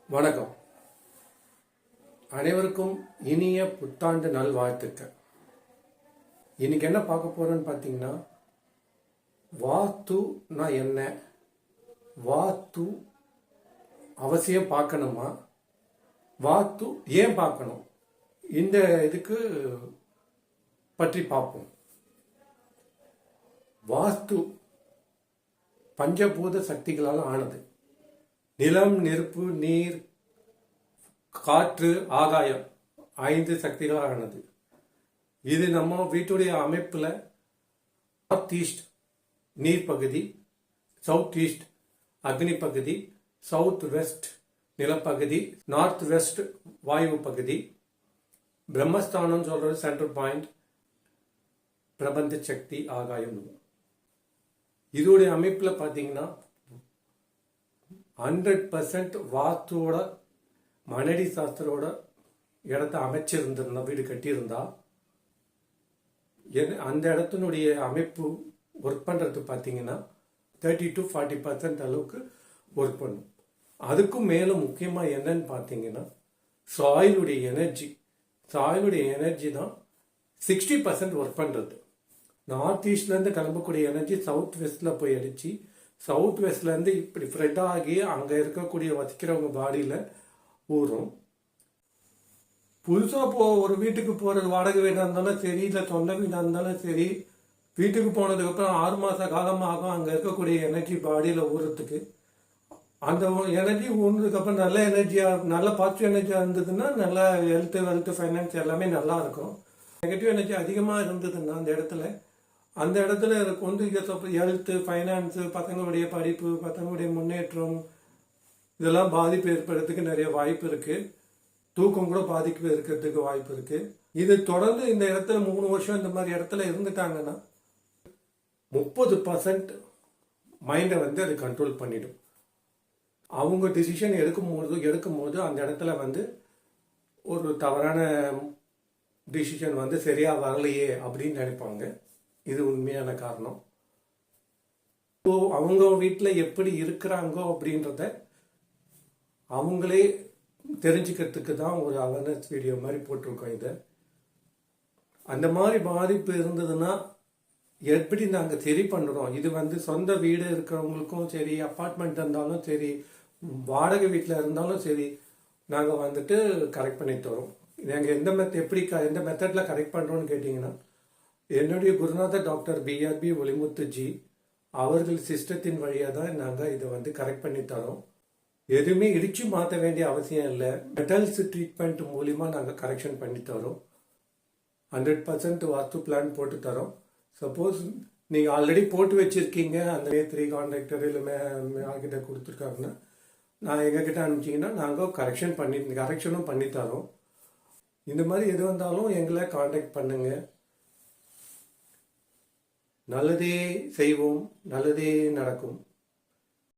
வணக்கம். அனைவருக்கும் இனிய புத்தாண்டு நல்வாழ்த்துக்கள். இன்னைக்கு என்ன பார்க்க போறோன்னு பார்த்தீங்கன்னா, வாஸ்துனா என்ன, வாஸ்து அவசியம் பார்க்கணுமா, வாஸ்து ஏன் பார்க்கணும், இந்த இதுக்கு பற்றி பார்ப்போம். வாஸ்து பஞ்சபூத சக்திகளால் ஆனது. நிலம், நெருப்பு, நீர், காற்று, ஆகாயம் 5 சக்திகளால் ஆனது. இது நம்ம வீட்டுடைய அமைப்பில் நார்த் ஈஸ்ட் நீர் பகுதி, சவுத் ஈஸ்ட் அக்னி பகுதி, சவுத் வெஸ்ட் நிலப்பகுதி, நார்த் வெஸ்ட் வாயு பகுதி, பிரம்மஸ்தானம் சொல்றது சென்ட்ரல் பாயிண்ட், பிரபஞ்ச சக்தி, ஆகாயம். இதோடைய அமைப்பில் பார்த்தீங்கன்னா 100% வாஸ்துவோட மனடி சாஸ்திரோட இடத்த அமைச்சிருந்திருந்தா, வீடு கட்டியிருந்தா, அந்த இடத்தினுடைய அமைப்பு ஒர்க் பண்ணுறது பார்த்தீங்கன்னா 30 to 40% அளவுக்கு ஒர்க் பண்ணும். அதுக்கும் மேலும் முக்கியமாக என்னன்னு பார்த்தீங்கன்னா, சாயிலுடைய எனர்ஜி தான் 60% ஒர்க் பண்ணுறது. நார்த் ஈஸ்ட்லேருந்து கிளம்பக்கூடிய எனர்ஜி சவுத் வெஸ்டில் போய் அடித்து, சவுத் வெஸ்ட்லேருந்து இப்படி ஸ்ப்ரெட் ஆகி அங்கே இருக்கக்கூடிய வசிக்கிறவங்க பாடியில் ஊறும். புதுசாக ஒரு வீட்டுக்கு போகிறது, வாடகை வீடாக இருந்தாலும் சரி, இல்லை சொந்த வீடாக இருந்தாலும் சரி, வீட்டுக்கு போனதுக்கப்புறம் 6 மாத காலமாகும் அங்கே இருக்கக்கூடிய எனர்ஜி பாடியில் ஊறுறதுக்கு. அந்த எனர்ஜி ஊறினதுக்கப்புறம் நல்ல எனர்ஜியாக, நல்ல பாசிட்டிவ் எனர்ஜியாக இருந்ததுன்னா நல்ல ஹெல்த்து, வெல்த்து, ஃபைனான்ஸ் எல்லாமே நல்லா இருக்கும். நெகட்டிவ் எனர்ஜி அதிகமாக இருந்ததுன்னா அந்த இடத்துல கொண்டு ஹெல்த்து, ஃபைனான்ஸு, பசங்களுடைய படிப்பு, பசங்களுடைய முன்னேற்றம், இதெல்லாம் பாதிப்பு ஏற்படுறதுக்கு நிறைய வாய்ப்பு இருக்குது. தூக்கம் கூட பாதிப்பு இருக்கிறதுக்கு வாய்ப்பு இருக்குது. இது தொடர்ந்து இந்த இடத்துல 3 வருஷம் இந்த மாதிரி இடத்துல இருந்துட்டாங்கன்னா 30% மைண்டை அது கண்ட்ரோல் பண்ணிடும். அவங்க டிசிஷன் எடுக்கும்போது அந்த இடத்துல ஒரு தவறான டிசிஷன் சரியாக வரலையே அப்படின்னு நினைப்பாங்க. இது உண்மையான காரணம். அவங்க வீட்டில் எப்படி இருக்கிறாங்கோ அப்படின்றத அவங்களே தெரிஞ்சுக்கிறதுக்கு தான் ஒரு அவேர்னஸ் வீடியோ மாதிரி போட்டிருக்கோம். இதை அந்த மாதிரி பாதிப்பு இருந்ததுன்னா எப்படி நாங்கள் சரி பண்ணுறோம். இது சொந்த வீடு இருக்கிறவங்களுக்கும் சரி, அப்பார்ட்மெண்ட் இருந்தாலும் சரி, வாடகை வீட்டில் இருந்தாலும் சரி, நாங்கள் கரெக்ட் பண்ணி தரோம். நாங்கள் எந்த மெத்தடில் கரெக்ட் பண்ணுறோன்னு கேட்டிங்கன்னா, என்னுடைய குருநாதர் டாக்டர் பிஆர்பி ஒளிமுத்துஜி அவர்கள் சிஸ்டத்தின் வழியாக தான் நாங்கள் இதை கரெக்ட் பண்ணி தரோம். எதுவுமே இடிச்சு மாற்ற வேண்டிய அவசியம் இல்லை. மெட்டல்ஸ் ட்ரீட்மெண்ட் மூலிமா நாங்கள் கரெக்ஷன் பண்ணி தரோம். 100% வாஸ்து பிளான் போட்டு தரோம். சப்போஸ் நீங்கள் ஆல்ரெடி போட்டு வச்சுருக்கீங்க, அந்த 3 கான்ட்ராக்டர் இல்லை ஆர்கிட்ட கொடுத்துருக்காங்கன்னா, நான் எங்ககிட்ட அனுப்பிச்சிங்கன்னா நாங்கள் கரெக்ஷனும் பண்ணி தரோம். இந்த மாதிரி எது வந்தாலும் எங்களை கான்டாக்ட் பண்ணுங்க. நல்லதே செய்வோம், நல்லதே நடக்கும்.